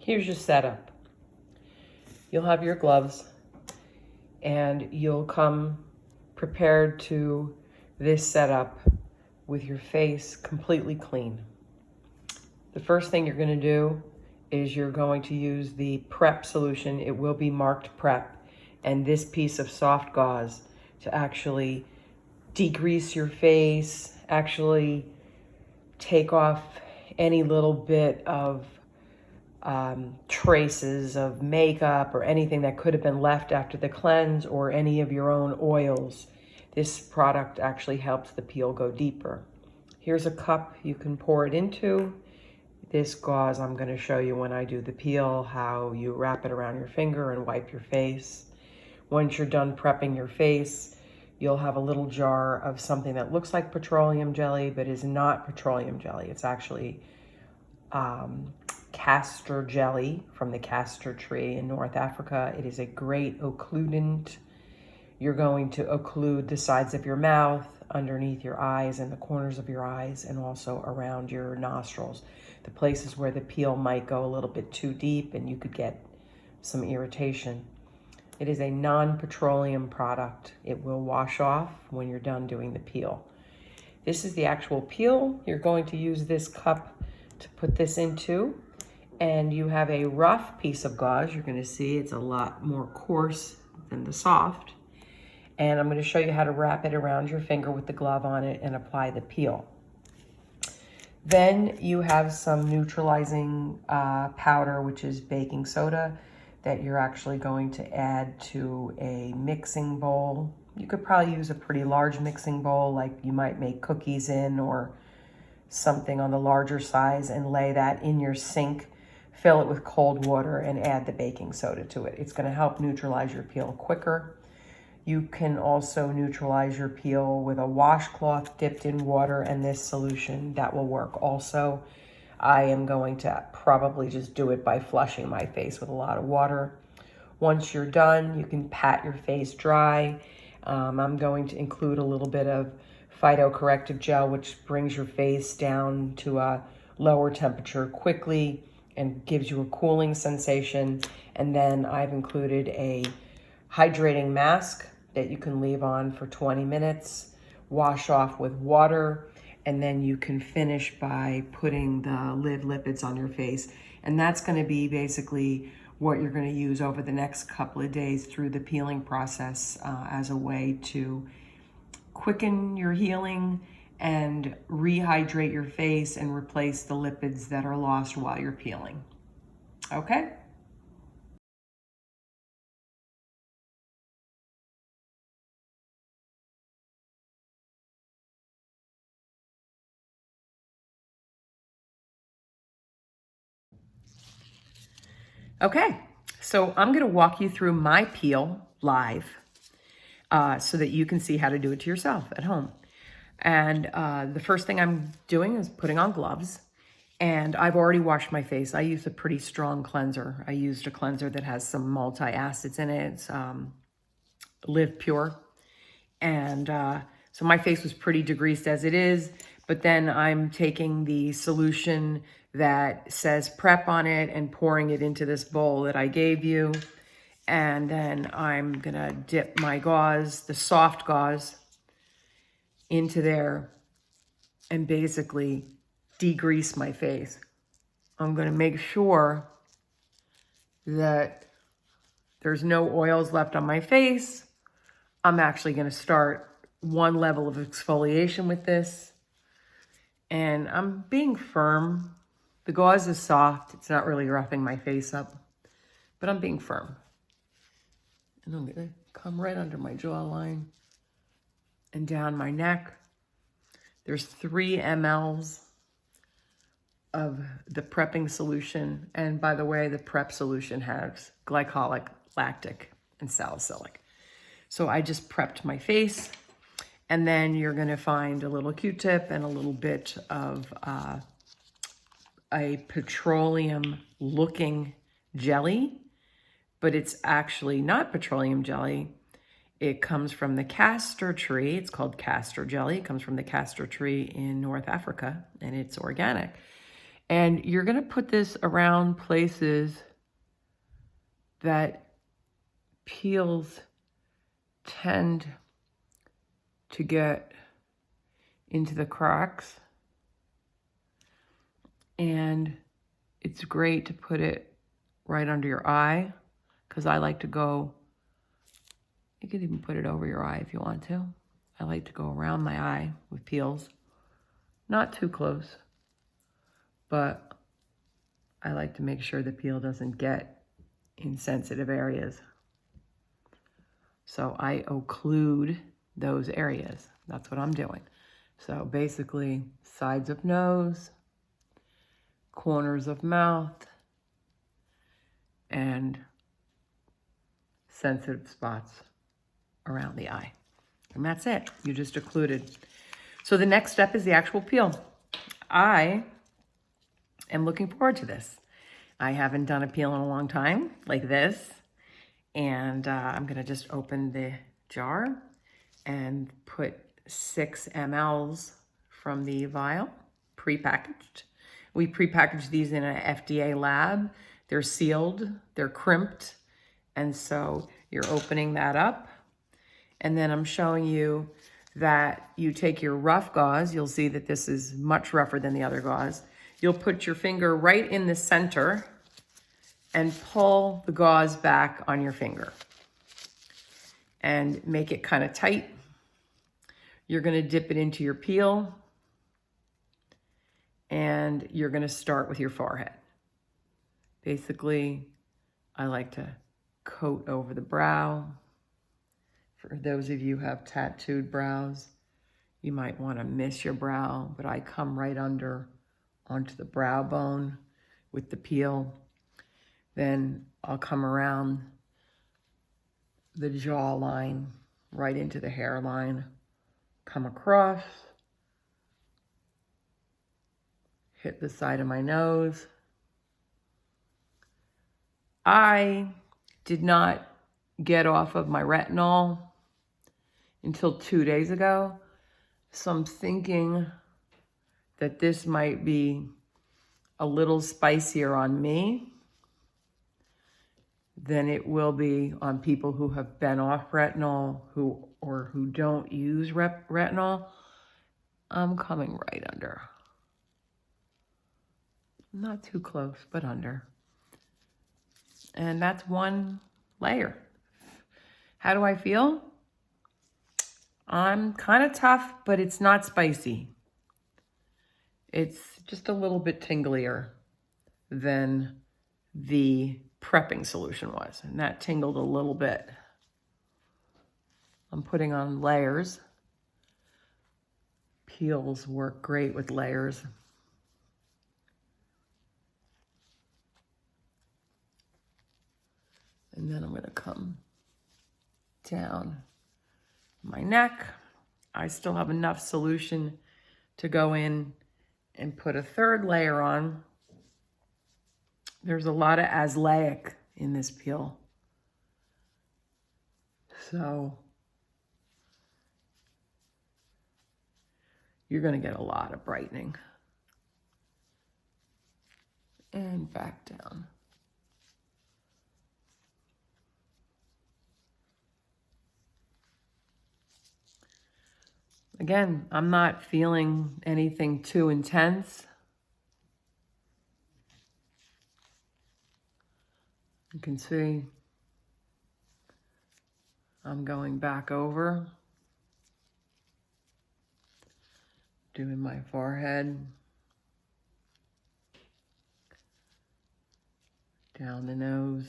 here's your setup. You'll have your gloves and you'll come prepared to this setup with your face completely clean. The first thing you're going to do is you're going to use the prep solution. It will be marked prep, and this piece of soft gauze to actually degrease your face, actually take off any little bit of traces of makeup or anything that could have been left after the cleanse, or any of your own oils. This product actually helps the peel go deeper. Here's a cup you can pour it into. This gauze, I'm going to show you when I do the peel how you wrap it around your finger and wipe your face. Once you're done prepping your face, you'll have a little jar of something that looks like petroleum jelly but is not petroleum jelly. It's actually castor jelly from the castor tree in North Africa. It is a great occludant. You're going to occlude the sides of your mouth, underneath your eyes, and the corners of your eyes, and also around your nostrils, the places where the peel might go a little bit too deep and you could get some irritation. It is a non-petroleum product. It will wash off when you're done doing the peel. This is the actual peel. You're going to use this cup to put this into, and you have a rough piece of gauze. You're going to see it's a lot more coarse than the soft. And I'm going to show you how to wrap it around your finger with the glove on it and apply the peel. Then you have some neutralizing powder, which is baking soda, that you're actually going to add to a mixing bowl. You could probably use a pretty large mixing bowl, like you might make cookies in, or something on the larger size, and lay that in your sink. Fill it with cold water and add the baking soda to it. It's going to help neutralize your peel quicker. You can also neutralize your peel with a washcloth dipped in water and this solution. That will work also. I am going to probably just do it by flushing my face with a lot of water. Once you're done, you can pat your face dry. I'm going to include a little bit of Corrective Gel, which brings your face down to a lower temperature quickly and gives you a cooling sensation. And then I've included a hydrating mask that you can leave on for 20 minutes, wash off with water, and then you can finish by putting the Liv lipids on your face. And that's going to be basically what you're going to use over the next couple of days through the peeling process as a way to quicken your healing and rehydrate your face and replace the lipids that are lost while you're peeling. Okay? Okay, so I'm going to walk you through my peel live so that you can see how to do it to yourself at home. And the first thing I'm doing is putting on gloves. And I've already washed my face. I used a pretty strong cleanser. I used a cleanser that has some multi-acids in it. It's Liv Pure. And so my face was pretty degreased as it is. But then I'm taking the solution that says prep on it and pouring it into this bowl that I gave you. And then I'm gonna dip my gauze, the soft gauze, into there and basically degrease my face. I'm gonna make sure that there's no oils left on my face. I'm actually gonna start one level of exfoliation with this. And I'm being firm. The gauze is soft. It's not really roughing my face up, but I'm being firm. And I'm gonna come right under my jawline and down my neck. There's 3 mLs of the prepping solution. And by the way, the prep solution has glycolic, lactic, and salicylic. So I just prepped my face. And then you're gonna find a little Q-tip and a little bit of a petroleum looking jelly, but it's actually not petroleum jelly. It comes from the castor tree. It's called castor jelly. It comes from the castor tree in North Africa, and it's organic. And you're going to put this around places that peels tend to get into the cracks. And it's great to put it right under your eye, because I like to go, you could even put it over your eye if you want to. I like to go around my eye with peels. Not too close, but I like to make sure the peel doesn't get in sensitive areas. So I occlude those areas. That's what I'm doing. So basically, sides of nose, corners of mouth, and sensitive spots around the eye. And that's it. You just occluded. So the next step is the actual peel. I am looking forward to this. I haven't done a peel in a long time like this. And I'm going to just open the jar and put 6 mLs from the vial, prepackaged. We prepackaged these in an FDA lab. They're sealed, they're crimped. And so you're opening that up. And then I'm showing you that you take your rough gauze. You'll see that this is much rougher than the other gauze. You'll put your finger right in the center and pull the gauze back on your finger and make it kind of tight. You're going to dip it into your peel and you're going to start with your forehead. Basically, I like to coat over the brow. For those of you who have tattooed brows, you might want to miss your brow, but I come right under onto the brow bone with the peel. Then I'll come around the jawline, right into the hairline, come across, hit the side of my nose. I did not get off of my retinol until 2 days ago, so I'm thinking that this might be a little spicier on me than it will be on people who have been off retinol or who don't use retinol. I'm coming right under. Not too close, but under. And that's one layer. How do I feel? I'm kind of tough, but it's not spicy. It's just a little bit tinglier than the prepping solution was, and that tingled a little bit. I'm putting on layers. Peels work great with layers. And then I'm going to come down my neck. I still have enough solution to go in and put a third layer on. There's a lot of azelaic in this peel. So you're going to get a lot of brightening. And back down. Again, I'm not feeling anything too intense. You can see I'm going back over, doing my forehead, down the nose,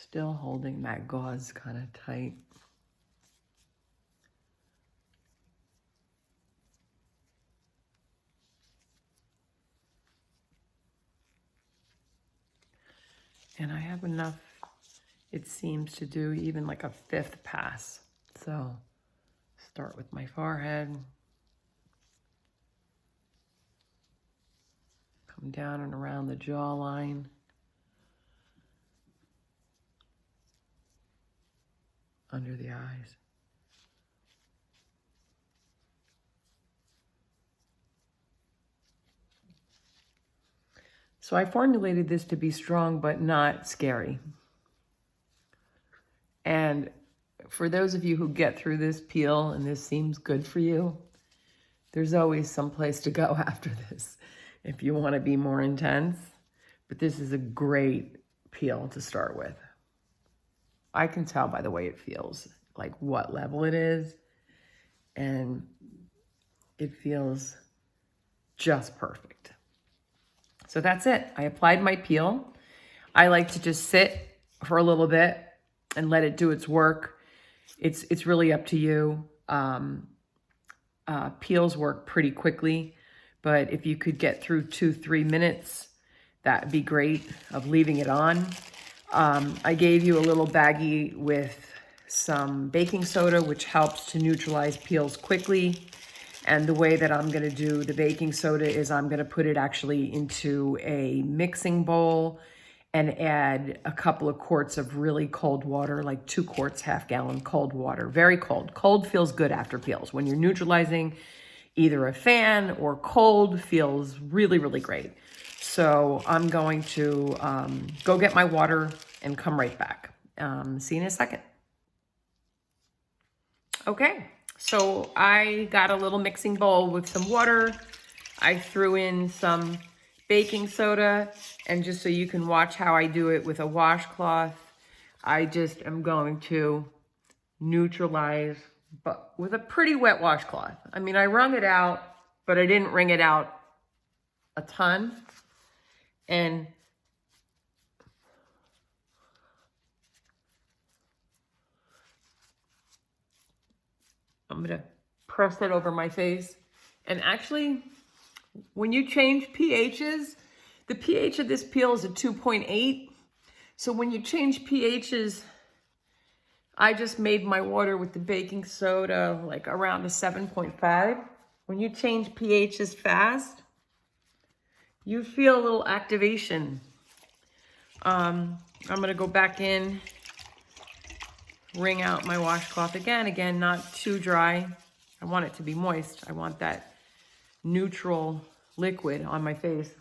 still holding that gauze kind of tight. And I have enough, it seems, to do even like a 5th pass. So start with my forehead, come down and around the jawline, under the eyes. So I formulated this to be strong but not scary. And for those of you who get through this peel and this seems good for you, there's always some place to go after this if you want to be more intense. But this is a great peel to start with. I can tell by the way it feels, like what level it is. And it feels just perfect. So that's it. I applied my peel. I like to just sit for a little bit and let it do its work. It's really up to you. Peels work pretty quickly, but if you could get through 2-3 minutes, that'd be great of leaving it on. I gave you a little baggie with some baking soda, which helps to neutralize peels quickly. And the way that I'm gonna do the baking soda is I'm gonna put it actually into a mixing bowl and add a couple of quarts of really cold water, like 2 quarts, half-gallon cold water, very cold. Cold feels good after peels. When you're neutralizing, either a fan or cold feels really, really great. So I'm going to go get my water and come right back. See you in a second. Okay, so I got a little mixing bowl with some water. I threw in some baking soda, and just so you can watch how I do it with a washcloth, I just am going to neutralize, but with a pretty wet washcloth. I mean, I wrung it out, but I didn't wring it out a ton. And I'm gonna press it over my face. And actually, when you change pHs, the pH of this peel is a 2.8. So when you change pHs, I just made my water with the baking soda like around a 7.5. When you change pHs fast, you feel a little activation. I'm gonna go back in, wring out my washcloth again, not too dry. I want it to be moist. I want that neutral liquid on my face.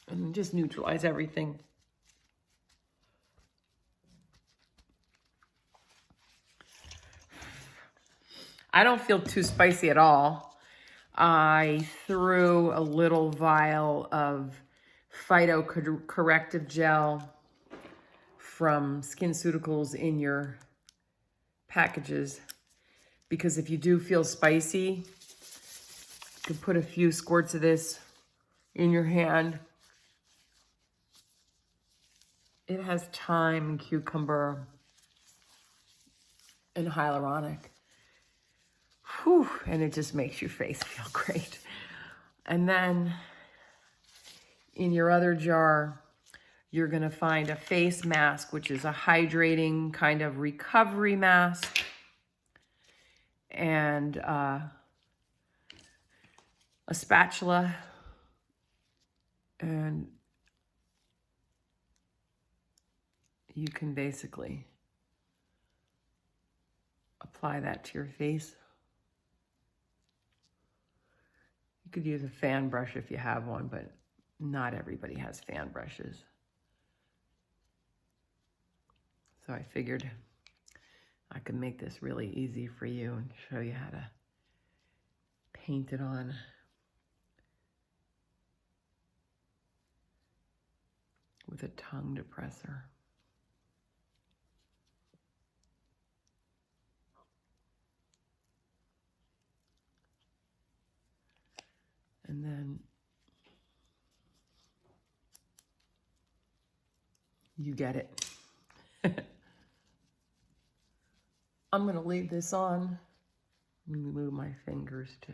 And just neutralize everything. I don't feel too spicy at all. I threw a little vial of Corrective Gel from SkinCeuticals in your packages, because if you do feel spicy, you could put a few squirts of this in your hand. It has thyme and cucumber and hyaluronic. Whew, and it just makes your face feel great. And then in your other jar, you're gonna find a face mask, which is a hydrating kind of recovery mask. And a spatula. And you can basically apply that to your face. You could use a fan brush if you have one, but not everybody has fan brushes. So I figured I could make this really easy for you and show you how to paint it on. With a tongue depressor. And then you get it. I'm gonna leave this on. Let me move my fingers to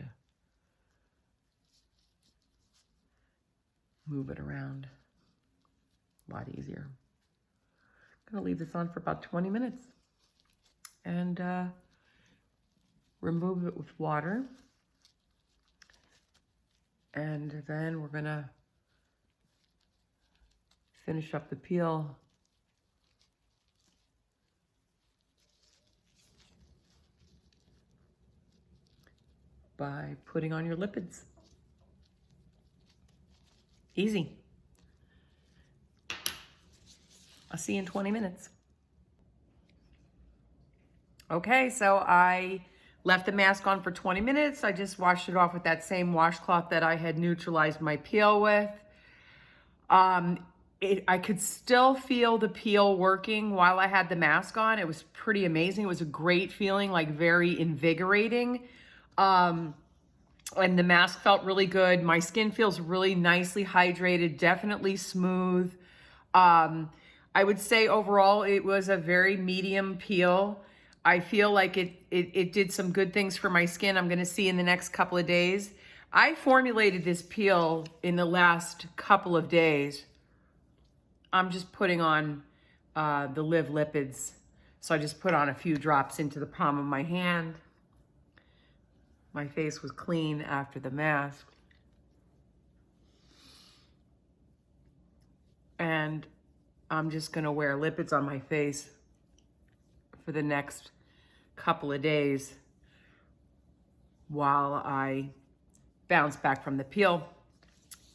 move it around. A lot easier. I'm gonna leave this on for about 20 minutes and remove it with water. And then we're gonna finish up the peel by putting on your lipids. Easy. I'll see you in 20 minutes. Okay, so I left the mask on for 20 minutes. I just washed it off with that same washcloth that I had neutralized my peel with. I could still feel the peel working while I had the mask on. It was pretty amazing. It was a great feeling, like very invigorating. And the mask felt really good. My skin feels really nicely hydrated, definitely smooth. I would say overall it was a very medium peel. I feel like it did some good things for my skin. I'm gonna see in the next couple of days. I formulated this peel in the last couple of days. I'm just putting on the Liv lipids. So I just put on a few drops into the palm of my hand. My face was clean after the mask. And I'm just gonna wear lipids on my face for the next couple of days while I bounce back from the peel.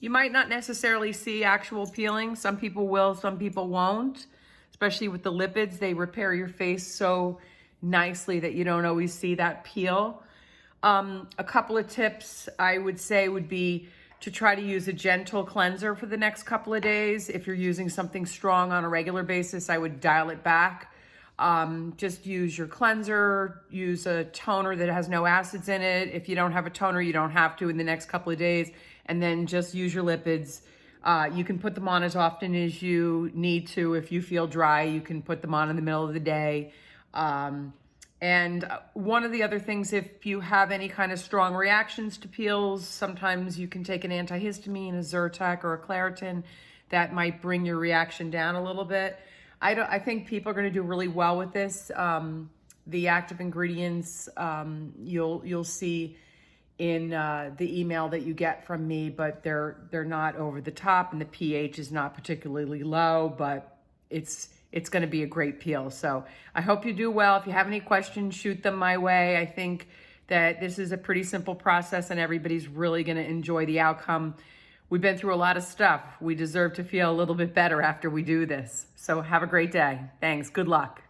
You might not necessarily see actual peeling. Some people will, some people won't. Especially with the lipids, they repair your face so nicely that you don't always see that peel. A couple of tips I would say would be to try to use a gentle cleanser for the next couple of days. If you're using something strong on a regular basis, I would dial it back. Just use your cleanser, use a toner that has no acids in it. If you don't have a toner, you don't have to in the next couple of days. And then just use your lipids. You can put them on as often as you need to. If you feel dry, you can put them on in the middle of the day. And one of the other things, if you have any kind of strong reactions to peels, sometimes you can take an antihistamine, a Zyrtec or a Claritin. That might bring your reaction down a little bit. I think people are going to do really well with this. The active ingredients you'll see in the email that you get from me, but they're not over the top, and the pH is not particularly low, but it's going to be a great peel. So I hope you do well. If you have any questions, shoot them my way. I think that this is a pretty simple process and everybody's really going to enjoy the outcome. We've been through a lot of stuff. We deserve to feel a little bit better after we do this. So have a great day. Thanks. Good luck.